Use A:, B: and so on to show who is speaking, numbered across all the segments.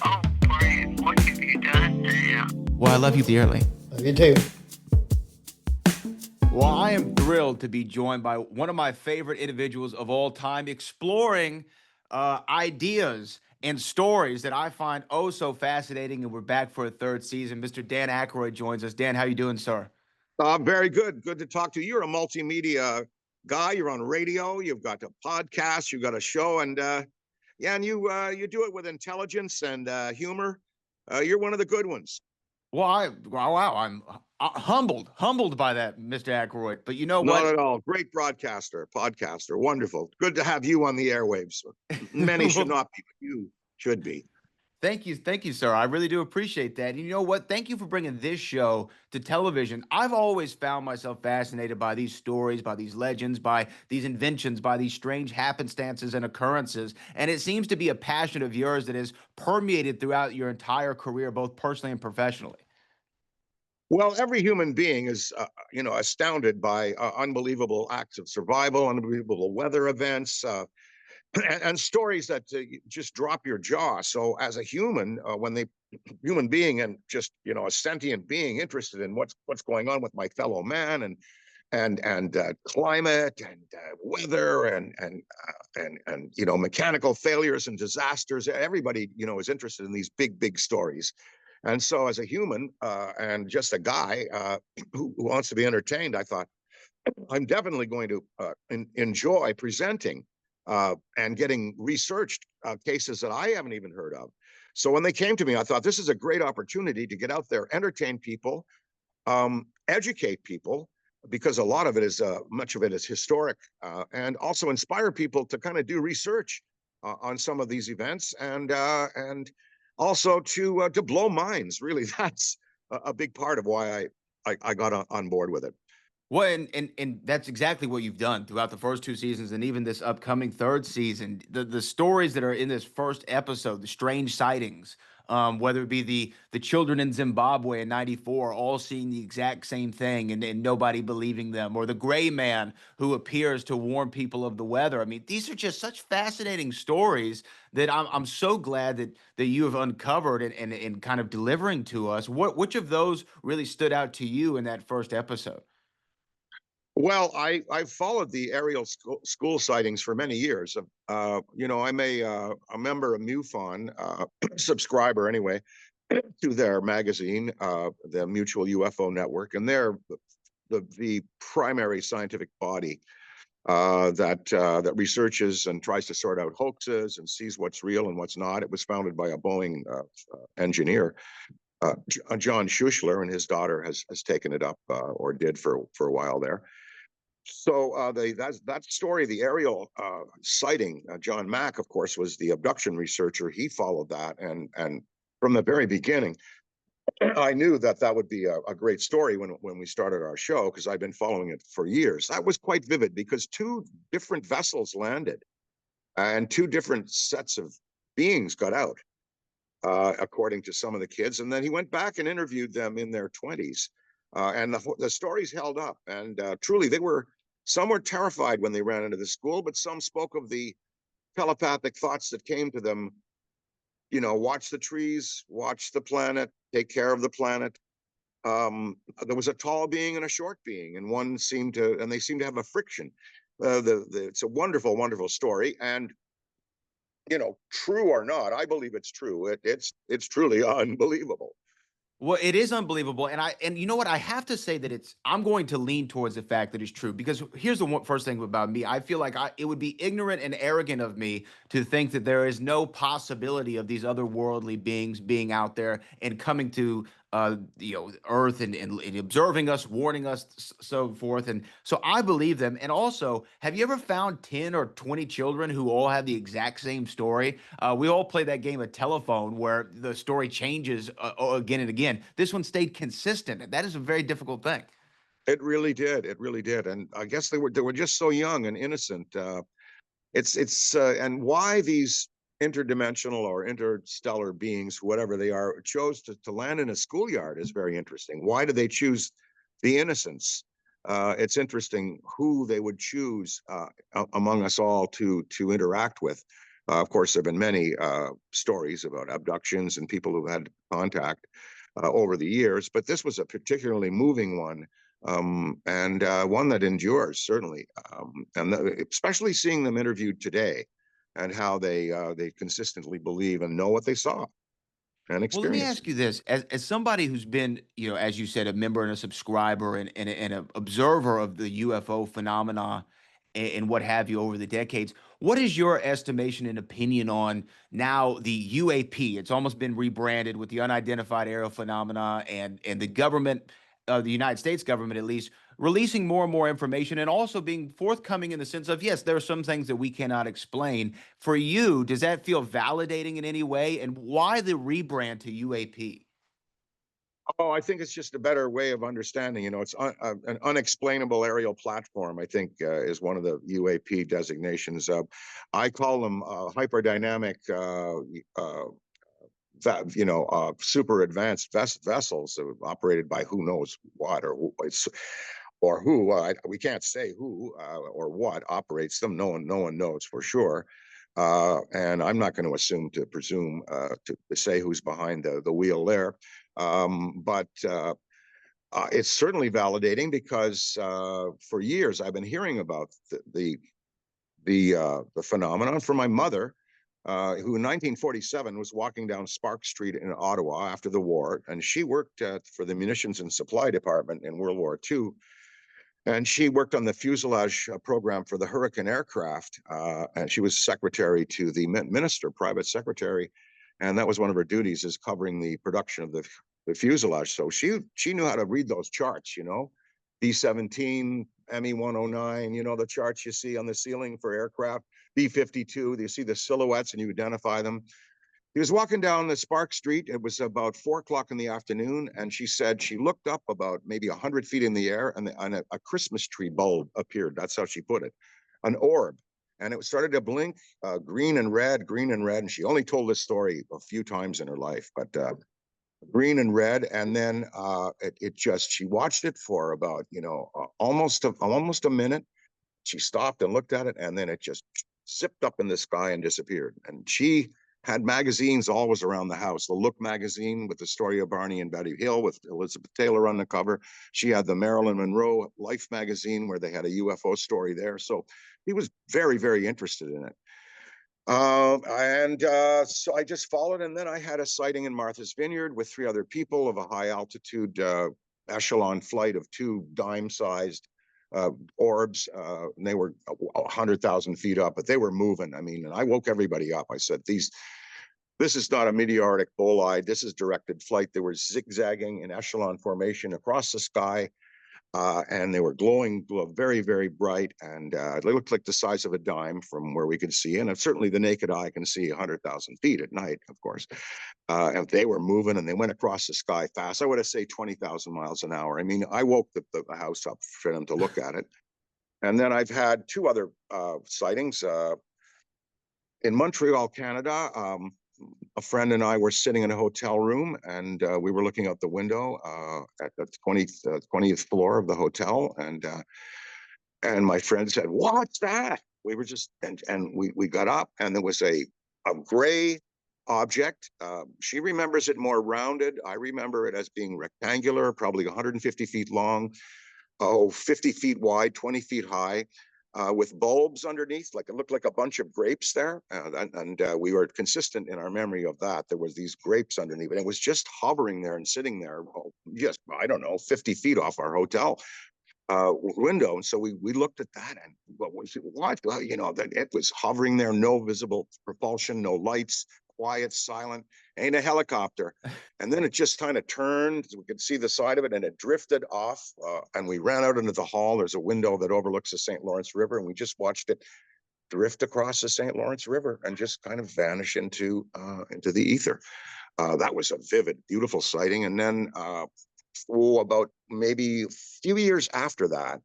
A: Oh, Brian, what have you done now?
B: Well, I love you dearly.
C: Love you too.
B: Well, I am thrilled to be joined by one of my favorite individuals of all time, exploring ideas and stories that I find oh so fascinating. And we're back for a third season. Mr. Dan Aykroyd joins us. Dan, how you doing, sir?
D: Very good. Good to talk to you. You're a multimedia guy. You're on radio. You've got a podcast. You've got a show, and yeah, and you do it with intelligence and humor. You're one of the good ones.
B: Wow, I'm humbled by that, Mr. Aykroyd. But you know
D: Not
B: what?
D: at all. Great broadcaster, podcaster. Wonderful. Good to have you on the airwaves. Many should
B: Well,
D: not be, but you should be.
B: thank you, sir. I really do appreciate that. And you know what? Thank you for bringing this show to television. I've always found myself fascinated by these stories, by these legends, by these inventions, by these strange happenstances and occurrences. And it seems to be a passion of yours that is permeated throughout your entire career, both personally and professionally.
D: Well, every human being is, astounded by unbelievable acts of survival, unbelievable weather events, and stories that just drop your jaw. So, as a human, when they human being and just a sentient being interested in what's going on with my fellow man and climate and weather and mechanical failures and disasters, everybody is interested in these big stories. And so, as a human and just a guy who wants to be entertained, I thought I'm definitely going to enjoy presenting and getting researched cases that I haven't even heard of. So when they came to me, I thought this is a great opportunity to get out there, entertain people, educate people, because a lot of it is much of it is historic, and also inspire people to kind of do research on some of these events, and also to blow minds. Really, that's a big part of why I got on board with it.
B: Well, and that's exactly what you've done throughout the first two seasons and even this upcoming third season. The stories that are in this first episode, the strange sightings, whether it be the children in Zimbabwe in '94, all seeing the exact same thing and nobody believing them, or the gray man who appears to warn people of the weather. I mean, these are just such fascinating stories that I'm so glad that you have uncovered and kind of delivering to us. Which of those really stood out to you in that first episode?
D: Well, I've followed the aerial school sightings for many years. I'm a member of MUFON, subscriber anyway, to their magazine, the Mutual UFO Network, and they're the primary scientific body that researches and tries to sort out hoaxes and sees what's real and what's not. It was founded by a Boeing engineer, John Schuessler, and his daughter has taken it up, or did for a while there. So that story, the aerial sighting, John Mack, of course, was the abduction researcher. He followed that, and from the very beginning, I knew that would be a great story when we started our show, because I've been following it for years. That was quite vivid because two different vessels landed, and two different sets of beings got out, according to some of the kids. And then he went back and interviewed them in their 20s, and the stories held up. And truly, some were terrified when they ran into the school, but some spoke of the telepathic thoughts that came to them. Watch the trees, watch the planet, take care of the planet. There was a tall being and a short being, and they seemed to have a friction. It's a wonderful story, and true or not, I believe it's true. It's truly unbelievable.
B: Well, it is unbelievable, and you know what? I have to say that I'm going to lean towards the fact that it's true because here's the first thing about me. I feel like it would be ignorant and arrogant of me to think that there is no possibility of these otherworldly beings being out there and coming to Earth and observing us, warning us, so forth. And so I believe them. And also, have you ever found 10 or 20 children who all have the exact same story? We all play that game of telephone where the story changes again and again. This one stayed consistent. That is a very difficult thing.
D: It really did. It really did. And I guess they were just so young and innocent. It's and why these interdimensional or interstellar beings, whatever they are, chose to land in a schoolyard is very interesting. Why do they choose the innocents? It's interesting who they would choose among us all to interact with. Of course, there have been many stories about abductions and people who had contact over the years, but this was a particularly moving one, and one that endures, certainly. Especially seeing them interviewed today and how they consistently believe and know what they saw and
B: Well, let me
D: experienced.
B: ask you this: as somebody who's been, as you said, a member and a subscriber and an observer of the UFO phenomena and what have you over the decades, what is your estimation and opinion on now the UAP? It's almost been rebranded with the unidentified aerial phenomena, and the government, the United States government at least, releasing more and more information, and also being forthcoming in the sense of, yes, there are some things that we cannot explain. For you, does that feel validating in any way? And why the rebrand to UAP?
D: Oh, I think it's just a better way of understanding. It's an unexplainable aerial platform, I think, is one of the UAP designations. I call them hyperdynamic, super advanced vessels operated by who knows what or who. We can't say who or what operates them. No one knows for sure. And I'm not going to assume to presume to say who's behind the wheel there. But it's certainly validating because for years I've been hearing about the phenomenon from my mother, who in 1947 was walking down Spark Street in Ottawa after the war, and she worked for the Munitions and Supply Department in World War II. And she worked on the fuselage program for the Hurricane aircraft, and she was secretary to the minister, private secretary, and that was one of her duties, is covering the production of the fuselage. So she knew how to read those charts, B-17, ME-109, the charts you see on the ceiling for aircraft, B-52. You see the silhouettes and you identify them. He was walking down the Spark Street. It was about 4 o'clock in the afternoon, and she said she looked up about maybe 100 feet in the air, and a Christmas tree bulb appeared. That's how she put it, an orb, and it started to blink, green and red, green and red. And she only told this story a few times in her life, but green and red, and then she watched it for about almost a minute. She stopped and looked at it, and then it just zipped up in the sky and disappeared. And she had magazines always around the house. The Look magazine with the story of Barney and Betty Hill with Elizabeth Taylor on the cover. She had the Marilyn Monroe Life magazine where they had a UFO story there. So he was very, very interested in it. So I just followed, and then I had a sighting in Martha's Vineyard with 3 other people of a high altitude echelon flight of 2 dime-sized orbs. And they were 100,000 feet up, but they were moving. I mean, and I woke everybody up. I said, this is not a meteoric bolide. This is directed flight. They were zigzagging in echelon formation across the sky. And they were glowing very, very bright, and they looked like the size of a dime from where we could see. And certainly the naked eye can see 100,000 feet at night, of course. And they were moving, and they went across the sky fast. I would have said 20,000 miles an hour. I mean, I woke the house up for them to look at it. And then I've had 2 other sightings in Montreal, Canada. A friend and I were sitting in a hotel room, and we were looking out the window at the 20th floor of the hotel, and my friend said, "What's that?" We were just and we got up, and there was a gray object. She remembers it more rounded. I remember it as being rectangular, probably 150 feet long, 50 feet wide, 20 feet high. With bulbs underneath, like it looked like a bunch of grapes there, and we were consistent in our memory of that. There was these grapes underneath, and it was just hovering there and sitting there, just I don't know, 50 feet off our hotel window. And so we looked at that, and what was it? What that it was hovering there, no visible propulsion, no lights, quiet, silent, ain't a helicopter. And then it just kind of turned. We could see the side of it, and it drifted off. And we ran out into the hall. There's a window that overlooks the St. Lawrence River, and we just watched it drift across the St. Lawrence River and just kind of vanish into the ether. That was a vivid, beautiful sighting. And then about maybe a few years after that,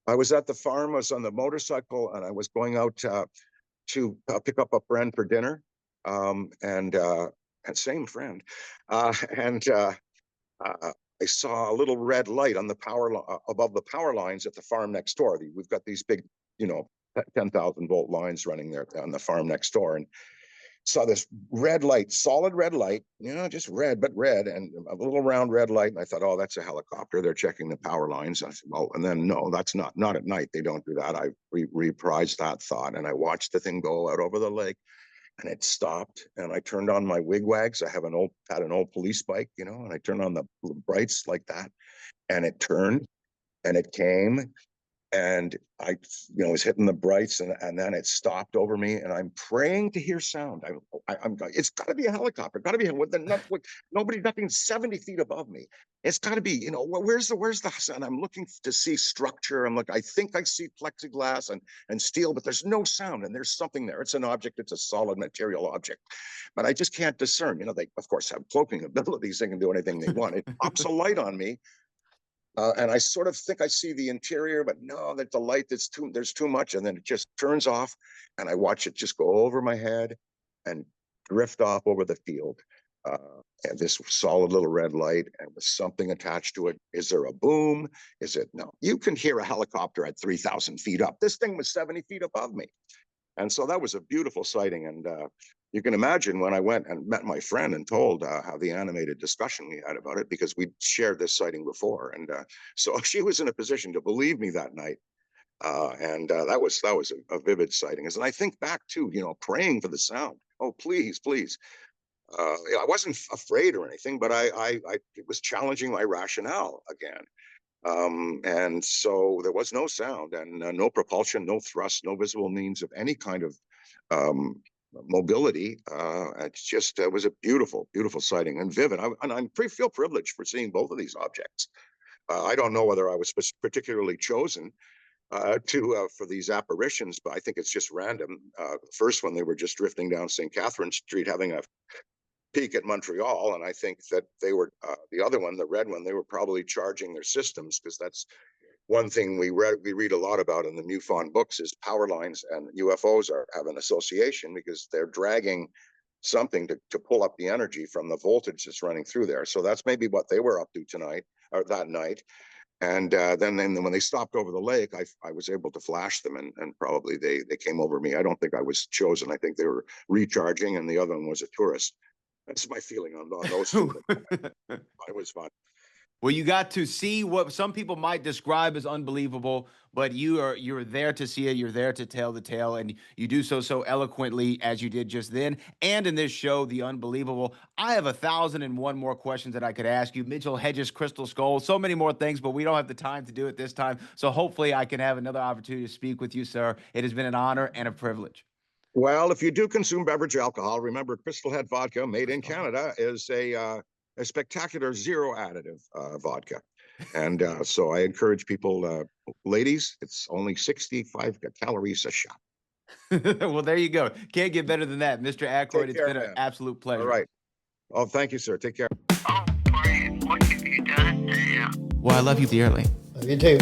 D: I was at the farm. I was on the motorcycle, and I was going out to pick up a friend for dinner. And same friend, and I saw a little red light on the above the power lines at the farm next door. We've got these big, 10,000 volt lines running there on the farm next door, and saw this red light, solid red light, just red, but red, and a little round red light. And I thought, oh, that's a helicopter. They're checking the power lines. I said, well, and then no, that's not at night. They don't do that. I reprised that thought, and I watched the thing go out over the lake, and it stopped. And I turned on my wigwags. I had an old police bike, and I turned on the brights like that, and it turned, and it came, and I, was hitting the brights, and then it stopped over me, and I'm praying to hear sound. I'm it's got to be a helicopter, got to be nobody, nothing 70 feet above me. It's got to be, where's the sound? I'm looking to see structure. I think I see plexiglass and steel, but there's no sound, and there's something there. It's an object. It's a solid material object, but I just can't discern. They of course have cloaking abilities. They can do anything they want. It pops a light on me. And I sort of think I see the interior, but no, that the light, there's too much. And then it just turns off, and I watch it just go over my head and drift off over the field. And this solid little red light, and with something attached to it. Is there a boom? Is it? No, you can hear a helicopter at 3,000 feet up. This thing was 70 feet above me. And so that was a beautiful sighting. And you can imagine when I went and met my friend and told how the animated discussion we had about it, because we'd shared this sighting before. And so she was in a position to believe me that night. And that was a vivid sighting. And I think back to, praying for the sound. Oh, please, please. I wasn't afraid or anything, but it was challenging my rationale again. And so there was no sound, and no propulsion, no thrust, no visible means of any kind of mobility. It was a beautiful, beautiful sighting, and vivid. I feel privileged for seeing both of these objects. I don't know whether I was particularly chosen for these apparitions, but I think it's just random. The first one, they were just drifting down St. Catherine Street, having a peak at Montreal, and I think that they were the other one, the red one, they were probably charging their systems, because that's one thing we read a lot about in the MUFON books, is power lines and UFOs have an association, because they're dragging something to pull up the energy from the voltage that's running through there. So that's maybe what they were up to tonight, or that night. And then when they stopped over the lake, I was able to flash them, and probably they came over me. I don't think I was chosen. I think they were recharging, and the other one was a tourist. That's my feeling on those two. It was fun.
B: Well, you got to see what some people might describe as unbelievable, but you're there to see it. You're there to tell the tale, and you do so eloquently as you did just then, and in this show, The Unbelievable. I have 1,001 more questions that I could ask you. Mitchell Hedges, Crystal Skull, so many more things, but we don't have the time to do it this time. So hopefully I can have another opportunity to speak with you, sir. It has been an honor and a privilege.
D: Well, if you do consume beverage alcohol, remember Crystal Head vodka, made in Canada, is a spectacular zero additive vodka. And so I encourage people, ladies, it's only 65 calories a shot.
B: Well, there you go. Can't get better than that. Mr. Aykroyd, it's been an absolute pleasure.
D: All right. Oh, thank you, sir. Take care.
A: Oh, Brian, what have you done now?
B: Well, I love you dearly.
C: Love you too.